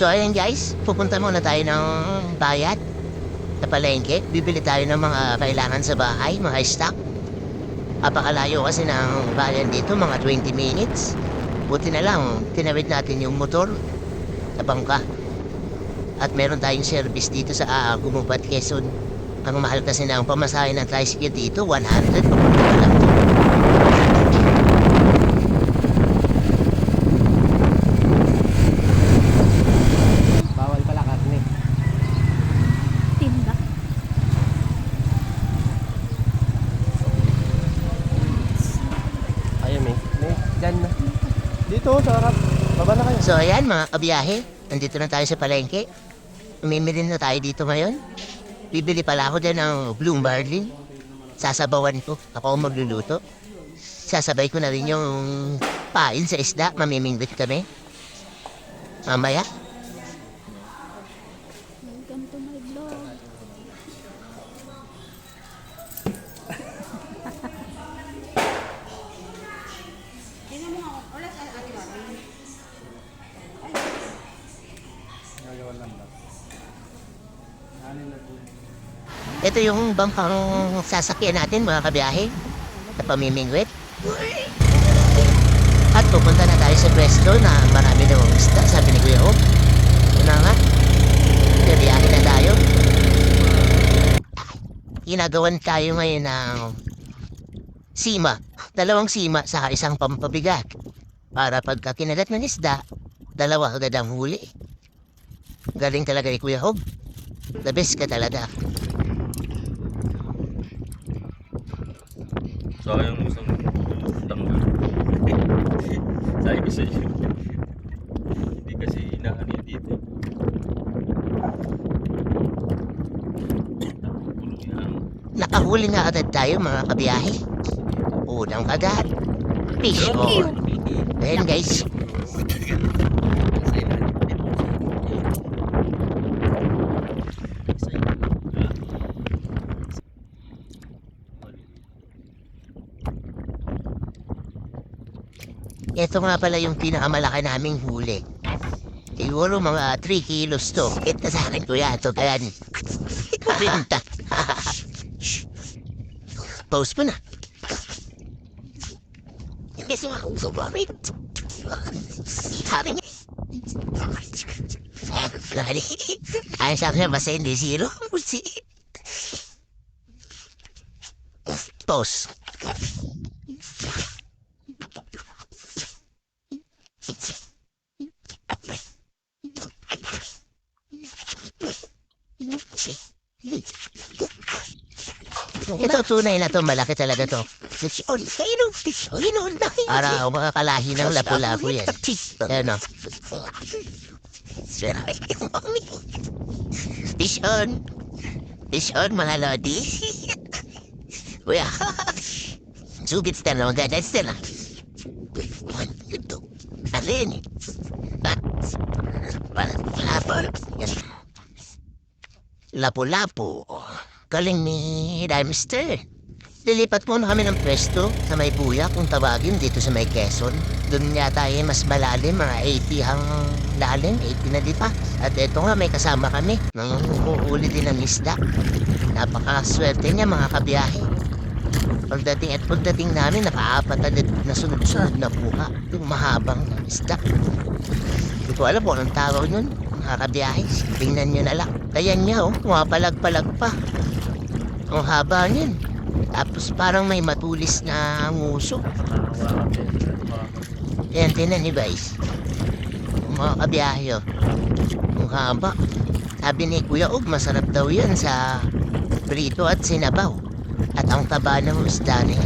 So ayun guys, pupunta muna tayo ng bayat sa palengke. Bibili tayo ng mga kailangan sa bahay, mga stock. Apakalayo kasi ng bayan dito, mga 20 minutes. Buti na lang, tinawid natin yung motor sa bangka. At meron tayong service dito sa Gumapat, Quezon. Ang mahal kasi ng pamasahe ng tricycle dito, 100. Papunta pa lang. Bawal pala karne. Tinda. Ayun may dyan na. Dito sa harap. Baba na kayo. So ayan mga kabiyahe, nandito na tayo sa palengke. Umimili na tayo dito ngayon. Bibili pala ako dyan ng blue marlin. Sasabawan ko. Ako ang magluluto. Sasabay ko na rin yung pain sa isda. Mamimingwit kami. Mamaya. Welcome to my vlog. Ito yung bangkang sasakyan natin mga kabiyahe. Sa pamimingwit. At pupunta na tayo sa pwesto na marami na isda. Sabi ni Kuya O. Ito na nga. Biyahe na tayo. Ginagawan tayo ngayon ng sima. 2 sima sa isang pampabigat. Para pagka kinagat ng isda, 2 agad ang huli. Galing talaga ni Kuya Hob. The best ka talaga. Sayang isang tanggal. Sabi ko sa iyo. Hindi kasi inaano yun dito. Nakahuli na agad tayo mga kabiyahe. Unang agad. Fish on. Ayan guys. Ito nga pala yung pinakamalaki naming huli. Siguro mga 3 kilos to. Ito sa akin kuya ito. Kaya pinta. Pause mo na. Kasi makusog kami. Sabi niya. Ay sabi niya basta hindi zero. Pause. Ito tunay na to, malaki talaga to. Para makakalahi ng lapu-lapu yan. Ayan o. Fish on. Fish on mga lodi. Kuya. Subit na lang, gadas na lang. Alin? Lapu-lapu. Galing ni Dimester. Lilipat muna kami ng pwesto sa may buya kung tawagin dito sa may Quezon. Doon nga tayo mas malalim, mga 80 hang lalim, 80 na di pa. At eto nga may kasama kami nang uuuli din ng isda. Napakaswerte niya mga kabiyahe. Pagdating namin, nakaapat na sunod-sunod na buka. Yung mahabang isda. Hindi ko alam kung anong tawag nun. Mga kabiyahe, tingnan nyo na lang. Kaya niya pumapalag-palag pa. Ang haba niyan. Tapos parang may matulis na nguso. Ayan, tinan ni guys. Mga kabiyahe ang haba. Sabi ni Kuya Og, masarap daw yan sa prito at sinabaw. At ang taba ng isda niya.